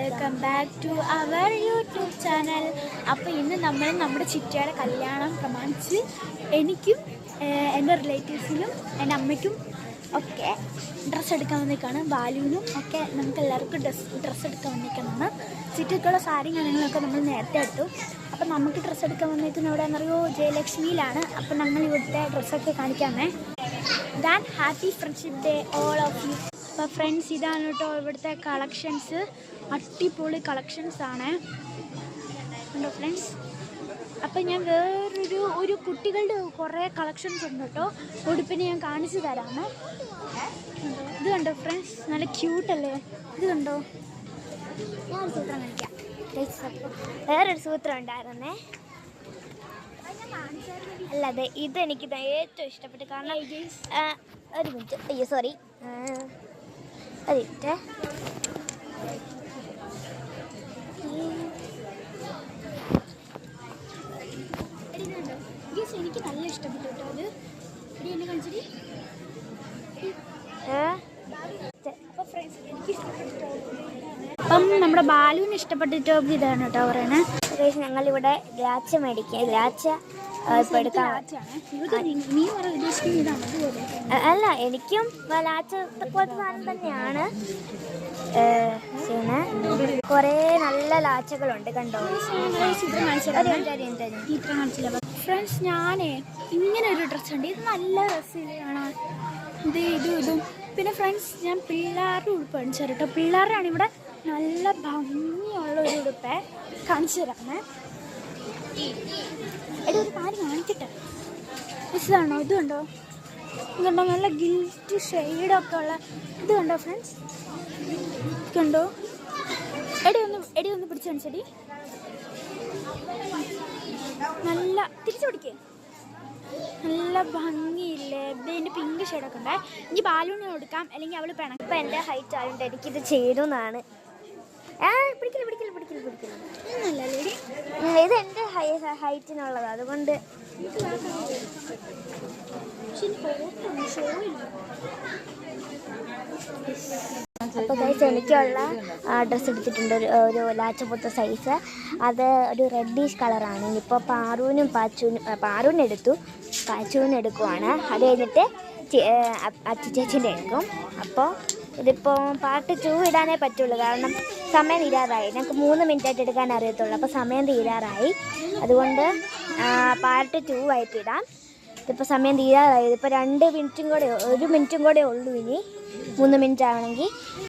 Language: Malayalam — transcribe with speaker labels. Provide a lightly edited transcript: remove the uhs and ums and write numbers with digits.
Speaker 1: Welcome back to our YouTube channel. അപ്പോൾ ഇന്ന് നമ്മൾ നമ്മുടെ ചിറ്റയുടെ കല്യാണം പ്രമാണിച്ച് എനിക്കും എൻ്റെ റിലേറ്റീവ്സിനും എൻ്റെ അമ്മയ്ക്കും ഒക്കെ ഡ്രസ്സ് എടുക്കാൻ വന്നേക്കാണ്. ബാലുവിനും ഒക്കെ നമുക്ക് എല്ലാവർക്കും ഡ്രസ്സ് എടുക്കാൻ വന്നേക്കാണ്. ചിറ്റയ്ക്കുള്ള സാരി കാര്യങ്ങളൊക്കെ നമ്മൾ നേരത്തെ എടുത്തു. അപ്പോൾ നമുക്ക് ഡ്രസ്സ് എടുക്കാൻ വന്നേക്കുന്ന എവിടെയാണെന്നറിയോ? ജയലക്ഷ്മിയിലാണ്. അപ്പോൾ ഞങ്ങൾ ഇവിടുത്തെ ഡ്രസ്സൊക്കെ കാണിക്കാമേ. Then happy friendship day all of you. അപ്പോൾ ഫ്രണ്ട്സ്, ഇതാണ് കേട്ടോ ഇവിടുത്തെ കളക്ഷൻസ്. അടിപൊളി കളക്ഷൻസ് ആണ് ഉണ്ടോ ഫ്രണ്ട്സ്. അപ്പം ഞാൻ വേറൊരു കുട്ടികളുടെ കുറേ കളക്ഷൻസ് ഉണ്ട് കേട്ടോ. ഉടുപ്പിന് ഞാൻ കാണിച്ചു തരാമേ. ഇത് കണ്ടോ ഫ്രണ്ട്സ്, നല്ല ക്യൂട്ടല്ലേ? ഇത് കണ്ടോ? ഞാനൊരു സൂത്രം കാണിക്കാം. വേറൊരു സൂത്രം ഉണ്ടായിരുന്നേ. അല്ലാതെ ഇതെനിക്ക് ഏറ്റവും ഇഷ്ടപ്പെട്ടു. കാരണം ഒരു മിനിറ്റ്, അയ്യോ സോറി, അതിട്ട് എനിക്ക് നല്ല ഇഷ്ടപ്പെട്ടു കേട്ടോ. അത് എന്നെ കാണിച്ചിട്ട് അപ്പം നമ്മുടെ ബാലുവിന് ഇഷ്ടപ്പെട്ട ടോപ്പ് ഇതാണ് കേട്ടോ പറയണേ. ഞങ്ങളിവിടെ ലാച്ച മേടിക്കുക. ലാച്ച ഇപ്പം എടുക്കാം. അല്ല, എനിക്കും ലാച്ച പോലത്തെ സാധനം തന്നെയാണ്. പിന്നെ കുറേ നല്ല ലാച്ചകളുണ്ട് കണ്ടോ. ഫ്രണ്ട്സ്, ഞാനേ ഇങ്ങനെ ഒരു ഡ്രസ്സ് ഉണ്ട്. ഇത് നല്ല ഡ്രസ്സിലാണ്. ഇതും പിന്നെ ഫ്രണ്ട്സ്, ഞാൻ പിള്ളേരുടെ ഉടുപ്പ് കാണിച്ചു തരാം കേട്ടോ. പിള്ളേരുടെയാണ് ഇവിടെ നല്ല ഭംഗിയുള്ള ഒരു ഉടുപ്പ് കാണിച്ചു തരാമേ. ഒരു കാര്യം കാണിക്കട്ടെ. ഇതാണോ? ഇത് കണ്ടോ? ഇതുണ്ടോ? നല്ല ഗിൽറ്റ് ഷെയ്ഡൊക്കെ ഉള്ള ഇത് കണ്ടോ ഫ്രണ്ട്സ്? കണ്ടോ? എടി ഒന്ന് പിടിച്ചു കാണിച്ചടി. നല്ല തിരിച്ചു പിടിക്കേ. നല്ല ഭംഗിയില്ലേ? ഇതിൻ്റെ പിങ്ക് ഷെയ്ഡൊക്കെ ഉണ്ട്. ഇനി ബാലൂണ് കൊടുക്കാം, അല്ലെങ്കിൽ അവൾ പിണക്കം. ഇപ്പം എൻ്റെ ഹൈറ്റ് ആയതുകൊണ്ട് എനിക്കിത് ചേരുന്നതാണ്. പിടിക്കില്ല. ഇത് എൻ്റെ ഹൈറ്റിനുള്ളതാണ്, അതുകൊണ്ട് അപ്പോൾ ഗൈസ്, എനിക്കുള്ള ഡ്രസ്സ് എടുത്തിട്ടുണ്ട്. ഒരു ലാച്ചപ്പൊത്ത സൈസ്. അത് ഒരു റെഡിഷ് കളറാണ്. ഇനിയിപ്പോൾ പാറൂനും എടുത്തു, പാച്ചുവിനും എടുക്കുവാണ്. അത് കഴിഞ്ഞിട്ട് അച്ചുചേച്ചിൻ്റെ എടുക്കും. അപ്പോൾ ഇതിപ്പോൾ പാർട്ട് 2 ഇടാനേ പറ്റുള്ളൂ, കാരണം സമയം തീരാറായി. ഞങ്ങൾക്ക് 3 മിനിറ്റായിട്ട് എടുക്കാൻ അറിയത്തുള്ളൂ. അപ്പോൾ സമയം തീരാറായി, അതുകൊണ്ട് പാർട്ട് 2 ആയിട്ട് ഇടാം. ഇതിപ്പോൾ സമയം തീരാറായി. ഇതിപ്പോൾ 1 മിനിറ്റും കൂടെ ഉള്ളൂ. ഇനി 3 മിനിറ്റ് ആണെങ്കിൽ